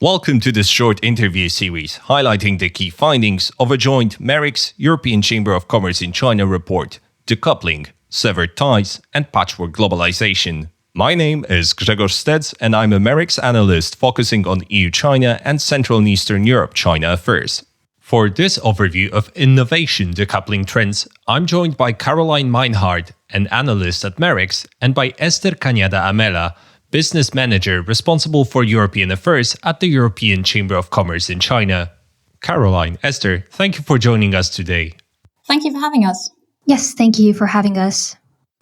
Welcome to this short interview series highlighting the key findings of a joint MERICS European Chamber of Commerce in China report, Decoupling, Severed Ties and Patchwork Globalisation. My name is Grzegorz Stec and I'm a MERICS analyst focusing on EU-China and Central and Eastern Europe-China affairs. For this overview of innovation decoupling trends, I'm joined by Caroline Meinhardt, an analyst at MERICS, and by Ester Cañada Amela, business manager responsible for European affairs at the European Chamber of Commerce in China. Caroline, Esther, thank you for joining us today. Thank you for having us. Yes, thank you for having us.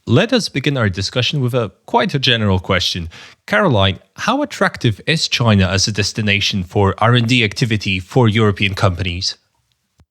Let us begin our discussion with quite a general question. Caroline, how attractive is China as a destination for R&D activity for European companies?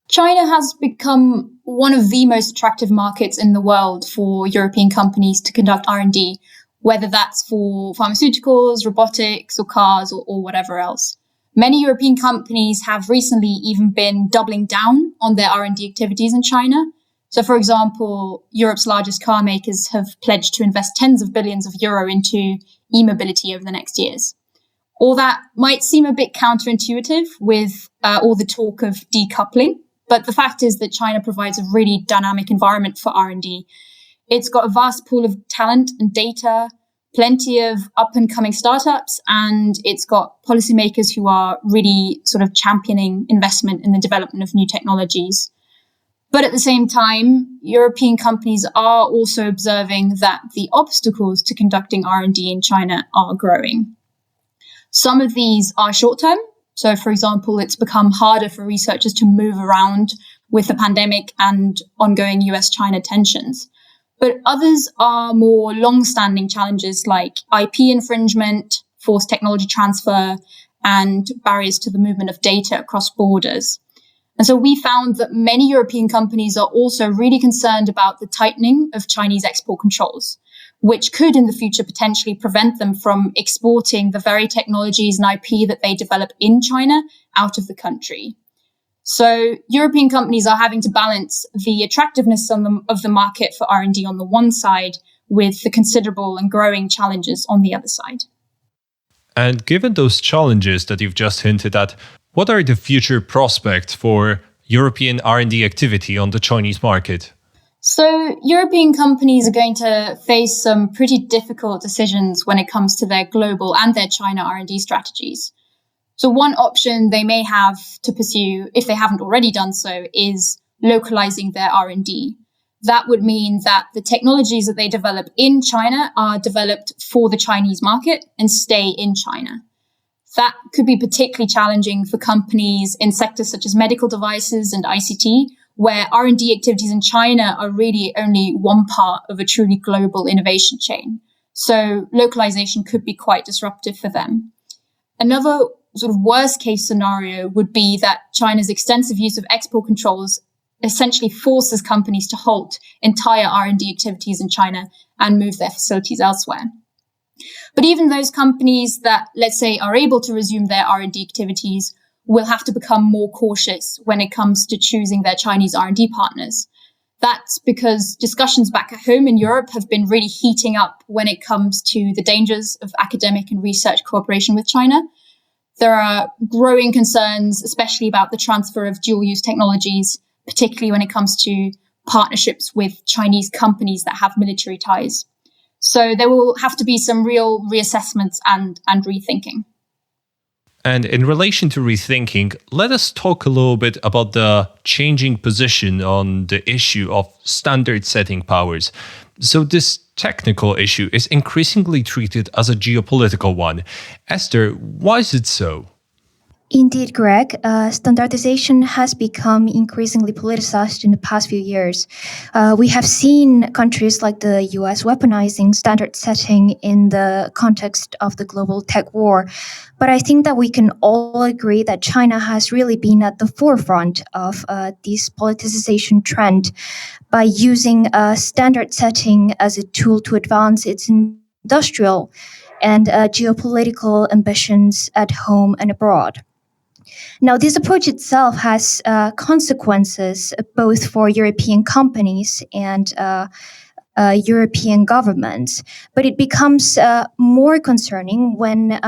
China has become one of the most attractive markets in the world for European companies to conduct R&D, whether that's for pharmaceuticals, robotics, or cars, or whatever else. Many European companies have recently even been doubling down on their R&D activities in China. So, for example, Europe's largest car makers have pledged to invest tens of billions of euro into e-mobility over the next years. All that might seem a bit counterintuitive with all the talk of decoupling, but the fact is that China provides a really dynamic environment for R&D. It's got a vast pool of talent and data, plenty of up-and-coming startups, and it's got policymakers who are really sort of championing investment in the development of new technologies. But at the same time, European companies are also observing that the obstacles to conducting R&D in China are growing. Some of these are short-term. So, for example, it's become harder for researchers to move around with the pandemic and ongoing US-China tensions. But others are more long-standing challenges like IP infringement, forced technology transfer, and barriers to the movement of data across borders. And so we found that many European companies are also really concerned about the tightening of Chinese export controls, which could in the future potentially prevent them from exporting the very technologies and IP that they develop in China out of the country. So European companies are having to balance the attractiveness of the market for R&D on the one side with the considerable and growing challenges on the other side. And given those challenges that you've just hinted at, what are the future prospects for European R&D activity on the Chinese market? So European companies are going to face some pretty difficult decisions when it comes to their global and their China R&D strategies. So one option they may have to pursue, if they haven't already done so, is localizing their R&D. That would mean that the technologies that they develop in China are developed for the Chinese market and stay in China. That could be particularly challenging for companies in sectors such as medical devices and ICT, where R&D activities in China are really only one part of a truly global innovation chain. So localization could be quite disruptive for them. Another sort of worst case scenario would be that China's extensive use of export controls essentially forces companies to halt entire R&D activities in China and move their facilities elsewhere. But even those companies that, let's say, are able to resume their R&D activities will have to become more cautious when it comes to choosing their Chinese R&D partners. That's because discussions back at home in Europe have been really heating up when it comes to the dangers of academic and research cooperation with China. There are growing concerns, especially about the transfer of dual-use technologies, particularly when it comes to partnerships with Chinese companies that have military ties. So there will have to be some real reassessments and rethinking. And in relation to rethinking, let us talk a little bit about the changing position on the issue of standard-setting powers. So this technical issue is increasingly treated as a geopolitical one. Esther, why is it so? Indeed, Greg. Standardization has become increasingly politicized in the past few years. We have seen countries like the US weaponizing standard setting in the context of the global tech war. But I think that we can all agree that China has really been at the forefront of this politicization trend by using standard setting as a tool to advance its industrial and geopolitical ambitions at home and abroad. Now, this approach itself has consequences both for European companies and European governments. But it becomes more concerning when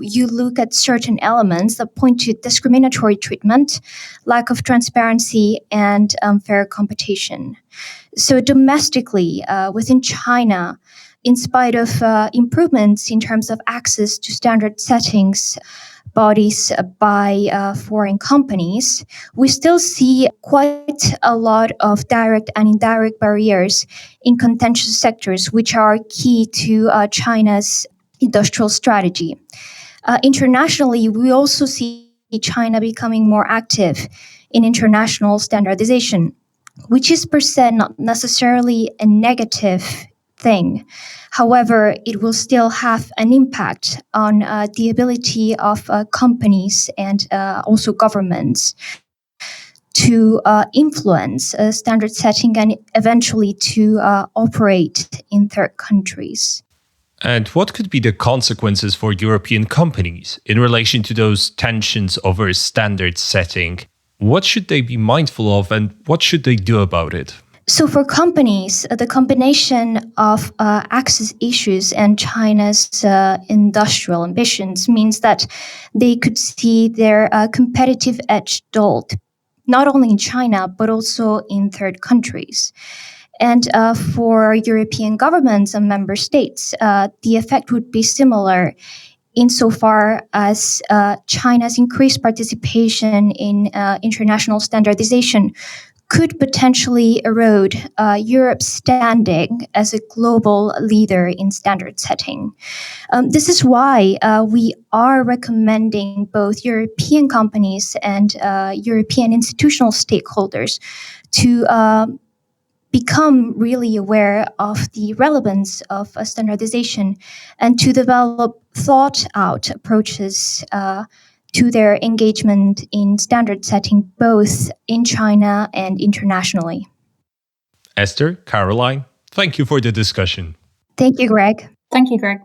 you look at certain elements that point to discriminatory treatment, lack of transparency, and unfair competition. So domestically, within China, in spite of improvements in terms of access to standard settings bodies by foreign companies, we still see quite a lot of direct and indirect barriers in contentious sectors, which are key to China's industrial strategy. Internationally, we also see China becoming more active in international standardization, which is per se not necessarily a negative thing. However, it will still have an impact on the ability of companies and also governments to influence standard setting and eventually to operate in third countries. And what could be the consequences for European companies in relation to those tensions over standard setting? What should they be mindful of and what should they do about it? So for companies, the combination of access issues and China's industrial ambitions means that they could see their competitive edge dulled, not only in China, but also in third countries. And for European governments and member states, the effect would be similar insofar as China's increased participation in international standardization could potentially erode Europe's standing as a global leader in standard setting. This is why we are recommending both European companies and European institutional stakeholders to become really aware of the relevance of standardization and to develop thought-out approaches to their engagement in standard setting, both in China and internationally. Esther, Caroline, thank you for the discussion. Thank you, Greg. Thank you, Greg.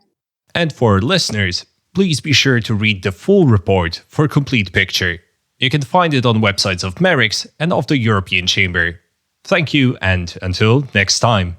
And for listeners, please be sure to read the full report for a complete picture. You can find it on websites of MERICS and of the European Chamber. Thank you, and until next time.